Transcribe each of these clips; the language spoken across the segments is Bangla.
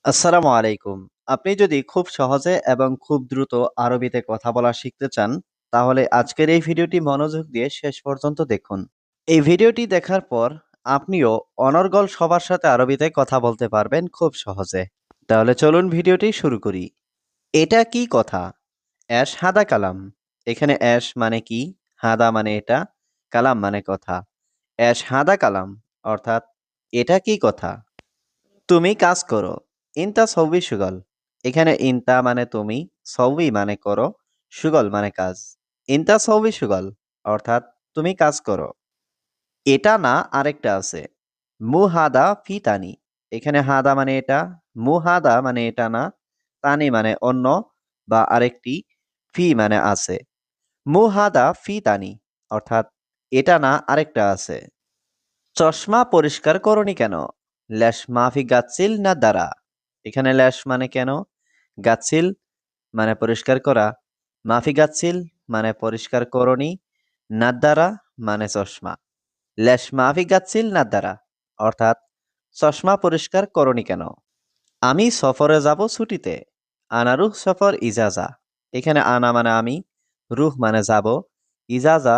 আসসালামু আলাইকুম। আপনি যদি খুব সহজে এবং খুব দ্রুত আরবিতে কথা বলা শিখতে চান, তাহলে আজকের এই ভিডিওটি মনোযোগ দিয়ে শেষ পর্যন্ত দেখুন। এই ভিডিওটি দেখার পর আপনিও অনর্গল সবার সাথে আরবিতে কথা বলতে পারবেন খুব সহজে। তাহলে চলুন ভিডিওটি শুরু করি। এটা কি কথা? অ্যাশ হাদা কালাম। এখানে অ্যাশ মানে কি? হাদা মানে এটা, কালাম মানে কথা। অ্যাশ হাদা কালাম অর্থাৎ এটা কি কথা? তুমি কাজ করো। ইনতা সৌবি সুগল। এখানে ইনতা মানে তুমি, সৌবি মানে করো, সুগল মানে কাজ। ইনতা সৌবি সুগল অর্থাৎ তুমি কাজ করো। এটা না আরেকটা আছে। মুহাদা ফি তানি। এখানে হাদা মানে এটা, মুহাদা মানে এটা না, তানি মানে অন্য বা আরেকটি, ফি মানে আছে। মুহাদা ফি তানি অর্থাৎ এটা না আরেকটা আছে। চশমা পরিষ্কার করনি কেন? ল্যাশ মাফি গাচ্ছিল না দ্বারা। এখানে ল্যাশ মানে কেন, গাচ্ছিল মানে পরিষ্কার করা, মাফি গাচ্ছিল মানে পরিষ্কার করনি, না দ্বারা মানে চশমা। ল্যাশ মাফি গাচ্ছিল না দ্বারা অর্থাৎ চশমা পরিষ্কার করনি কেন? আমি সফরে যাব ছুটিতে। আনা রুহ সফর ইজাজা। এখানে আনা মানে আমি, রুহ মানে যাব, ইজাজা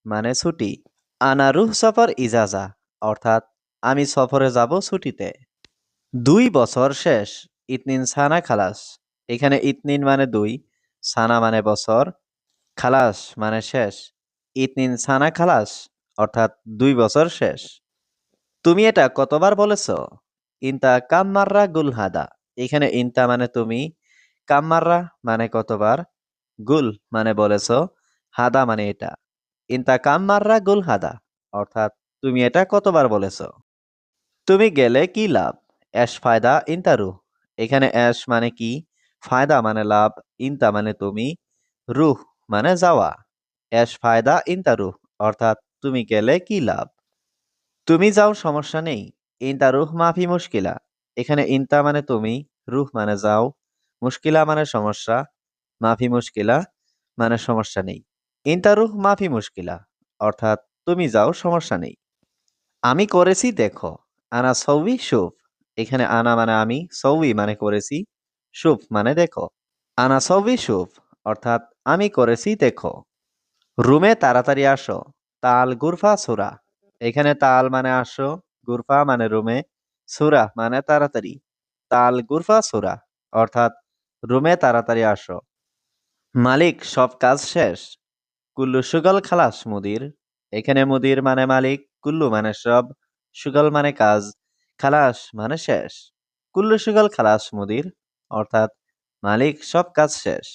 মানে ছুটি। আনা রুহ সফর ইজাজা অর্থাৎ আমি সফরে যাব ছুটিতে। ২ বছর শেষ। ইতনিন সানা খালাস। এখানে ইতনিন মানে ২, সানা মানে বছর, খালাস মানে শেষ। ইতনিন সানা খালাস অর্থাৎ ২ বছর শেষ। তুমি এটা কতবার বলেছ? ইনতা কাম্মাররা গুলহাদা। এখানে ইনতা মানে তুমি, কাম্মাররা মানে কতবার, গুল মানে বলেছ, হাদা মানে এটা। ইনতা কাম্মাররা গুলহাদা অর্থাৎ তুমি এটা কতবার বলেছ? তুমি গেলে কি লাভ? অ্যাশ ফায়দা ইনতা রুহ। এখানে অ্যাশ মানে কি, ফায়দা মানে লাভ, ইনতা মানে তুমি, রুহ মানে যাওয়া। অ্যাশ ফায়দা ইনতা রুহ অর্থাৎ তুমি গেলে কি লাভ? তুমি যাও সমস্যা নেই। ইনতা রুহ মাফি মুশকিলা। এখানে ইনতা মানে তুমি, রুহ মানে যাও, মুশকিলা মানে সমস্যা, মাফি মুশকিলা মানে সমস্যা নেই। ইনতা রুহ মাফি মুশকিলা অর্থাৎ তুমি যাও সমস্যা নেই। আমি করেছি দেখো। আনা সৌবি শুভ। এখানে আনা মানে আমি, সৌবি মানে করেছি, শুভ মানে দেখো। আনা সৌবি শুভ অর্থাৎ আমি করেছি দেখো। রুমে তাড়াতাড়ি আসো। তাল গুরফা সুরা। এখানে তাল মানে আসো, গুরফা মানে রুমে, সুরা মানে তাড়াতাড়ি। তাল গুরফা সুরা অর্থাৎ রুমে তাড়াতাড়ি আসো। মালিক সব কাজ শেষ। কুল্লু সুগল খালাস মুদির। এখানে মুদির মানে মালিক, কুল্লু মানে সব, সুগল মানে কাজ, খালাস মানে শেষ। কুল্লু সুগল খালাস মুদির অর্থাৎ মালিক সব কাজ শেষ।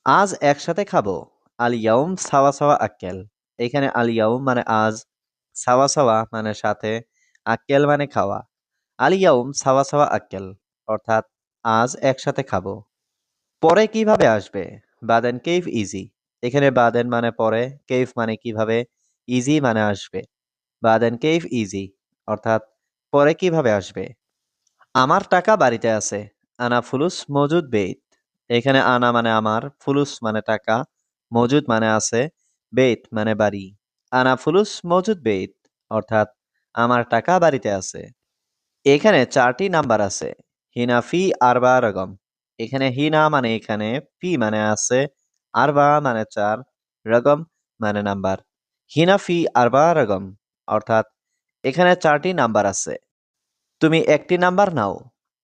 আজ একসাথে খাবো। আল ইয়াউম সাওয়া সাওয়া আক্কেল। এখানে আল ইয়াউম মানে আজ, সাওয়া সাওয়া মানে সাথে, আক্কেল মানে খাওয়া। আল ইয়াউম সাওয়া সাওয়া আক্কেল অর্থাৎ আজ একসাথে খাবো। পরে কিভাবে আসবে? বাদেন কেইফ ইজি। এখানে বাদেন মানে পরে, কেইফ মানে কিভাবে, ইজি মানে আসবে। বাদেন কেইফ ইজি অর্থাৎ পরে কিভাবে আসবে। আমার টাকা বাড়িতে আছে। আনা ফুলুস মজুদ বেইত। এখানে আনা মানে আমার, ফুলুস মানে টাকা, মজুদ মানে আছে, বেইত মানে বাড়ি। আনা ফুলুস মজুদ বেইত অর্থাৎ আমার টাকা বাড়িতে আছে। এখানে ৪টি নাম্বার আছে। হিনা ফি আরবা রকম। এখানে হিনা মানে এখানে, ফি মানে আছে, আরবা মানে ৪, রকম মানে নাম্বার। হিনা ফি আরবা রকম অর্থাৎ এখানে ৪টি নাম্বার আছে। তুমি একটি নাম্বার নাও।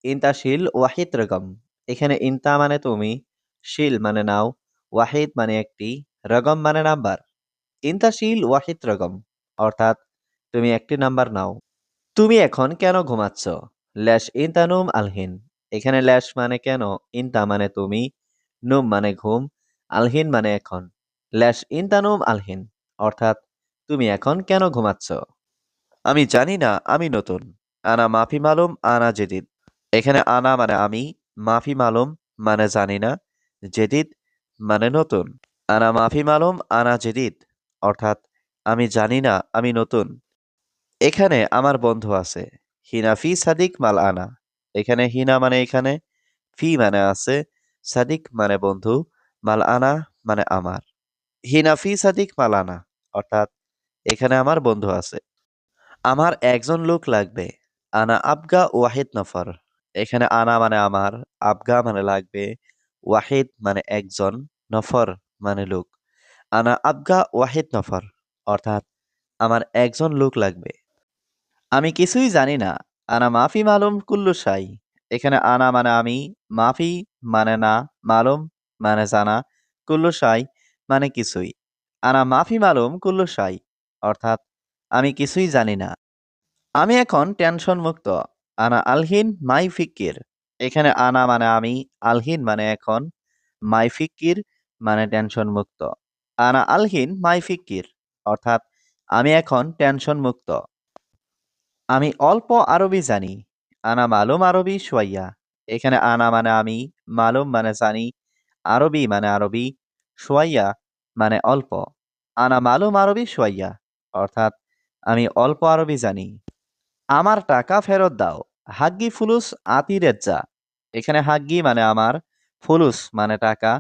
ইনতা শিল ওয়াহিদ রকম। এখানে ইনতা মানে তুমি, শিল মানে নাও, ওয়াহিদ মানে একটি, রকম মানে নাম্বার। ইনতা শিল ওয়াহিদ রকম অর্থাৎ তুমি একটি নাম্বার নাও। তুমি এখন কেন ঘুমাচ্ছ? ল্যাশ ইনতা নুম আলহিন। এখানে ল্যাশ মানে কেন, ইনতা মানে তুমি, নুম মানে ঘুম, আলহিন মানে এখন। ল্যাশ ইনতা নুম আলহিন অর্থাৎ তুমি এখন কেন ঘুমাচ্ছ? আমি জানি না, আমি নতুন। আনা মাফি মালুম আনা জেদিদ। এখানে আনা মানে আমি, মাফি মালুম মানে জানি না, জেদিদ মানে নতুন। আনা মাফি মালুম আনা জেদিদ অর্থাৎ আমি জানি না, আমি নতুন। এখানে আমার বন্ধু আছে। হিনা ফি সাদিক মাল আনা। এখানে হিনা মানে এখানে, ফি মানে আছে, সাদিক মানে বন্ধু, মাল আনা মানে আমার। হিনা ফি সাদিক মাল আনা অর্থাৎ এখানে আমার বন্ধু আছে। আমার একজন লোক লাগবে। আনা আবগা ওয়াহিদ নফর। এখানে আনা মানে আমার, আবগা মানে লাগবে, ওয়াহিদ মানে একজন, নফর মানে লোক। আনা আবগা ওয়াহিদ নফর, অর্থাৎ আমার একজন লোক লাগবে। আমি কিছুই জানি না। আনা মাফি মালুম কুল্লু শাই। এখানে আনা মানে আমি, মাফি মানে না, মালুম মানে জানা, কুল্লু শাই মানে কিছুই। আনা মাফি মালুম কুল্লু শাই, অর্থাৎ আমি কিছুই জানি না। আমি এখন টেনশন মুক্ত। আনা আলহিন মাই ফিক্কির। এখানে আনা মানে আমি, আলহিন মানে এখন, মাই ফিক্কির মানে টেনশন মুক্ত। আনা আলহিন মাই ফিক্কির, অর্থাৎ আমি এখন টেনশন মুক্ত। আমি অল্প আরবি জানি। আনা মালুম আরবি সোয়াইয়া। এখানে আনা মানে আমি, মালুম মানে জানি, আরবি মানে আরবি, সোয়াইয়া মানে অল্প। আনা মালুম আরবি সোয়াইয়া, অর্থাৎ আমি অল্প আরবি জানি। আমার টাকা ফেরত দাও। হাগ্গি ফুলুস আতি রেজ্জা। এখানে হাগ্গি মানে আমার, ফুলুস মানে টাকা,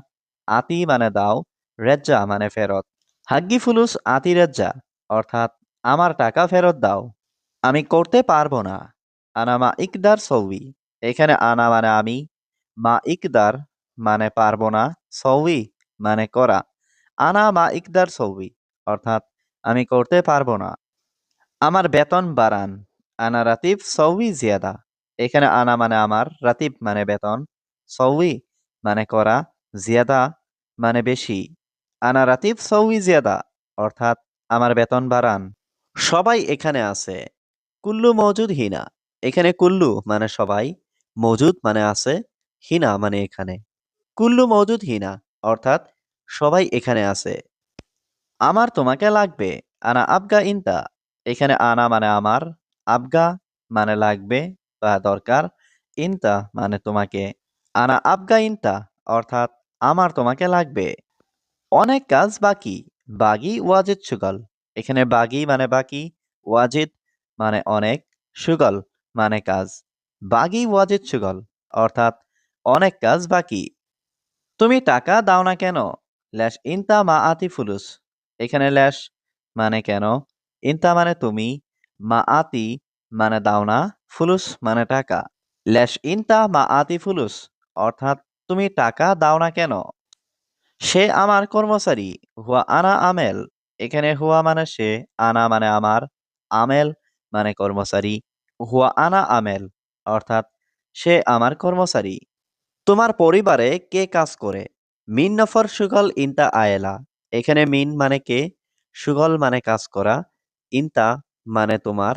আতি মানে দাও, রেজ্জা মানে ফেরত। হাগ্গি ফুলুস আতি রেজ্জা, অর্থাৎ আমার টাকা ফেরত দাও। আমি করতে পারবো না। আনা মা ইকদার সৌই। এখানে আনা মানে আমি, মা ইকদার মানে পারবো না, সৌই মানে করা। আনা মা ইকদার সৌই, অর্থাৎ আমি করতে পারবো না। আমার বেতন বাড়ান। আনা রাতিব সৌই জিয়াদা। এখানে আনা মানে আমার, রাতিব মানে বেতন, সৌই মানে করা, জিয়াদা মানে বেশি। আনা রাতিব সৌই জিয়াদা, অর্থাৎ আমার বেতন বাড়ান। সবাই এখানে আছে। কুল্লু মওজুদ হিনা। এখানে কুল্লু মানে সবাই, মওজুদ মানে আছে, হিনা মানে এখানে। কুল্লু মওজুদ হিনা, অর্থাৎ সবাই এখানে আছে। আমার তোমাকে লাগবে। আনা আবগা ইনতা। এখানে আনা মানে আমার, আবগা মানে লাগবে বা দরকার, ইনতা মানে তোমাকে। আনা আবগা ইনতা, অর্থাৎ আমার তোমাকে লাগবে। অনেক কাজ বাকি। বাগি ওয়াজিদ সুগল। এখানে বাগি মানে বাকি, ওয়াজিদ মানে অনেক, সুগল মানে কাজ। বাগি ওয়াজিদ সুগল, অর্থাৎ অনেক কাজ বাকি। তুমি টাকা দাও না কেন? ল্যাশ ইনতা মা আতি ফুলুস। এখানে ল্যাশ মানে কেন, ইনতা মানে তুমি, মা আতি মানে দাও না, ফুলুস মানে টাকা। ল্যাশ ইনতা মা আতি ফুলুস, অর্থাৎ তুমি টাকা দাও না কেন? সে আমার কর্মচারী। হুয়া আনা আমেল। এখানে হুয়া মানে সে, আনা মানে আমার, আমেল মানে কর্মচারী। হুয়া আনা আমেল, অর্থাৎ সে আমার কর্মচারী। তোমার পরিবারে কে কাজ করে? মিন নফর সুগল ইনতা আয়েলা। এখানে মিন মানে কে, সুগল মানে কাজ করা, ইনতা মানে তোমার,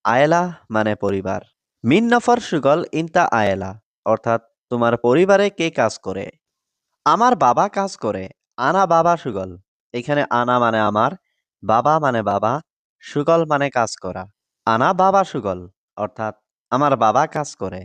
আয়েলা মানে পরিবার। মিন নফর সুগল ইনতা আয়েলা, অর্থাৎ তোমার পরিবারে কে কাজ করে? আমার বাবা কাজ করে। আনা বাবা সুগল। এখানে আনা মানে আমার, বাবা মানে বাবা, সুগল মানে কাজ করা। আনা বাবা সুগল, অর্থাৎ আমার বাবা কাজ করে।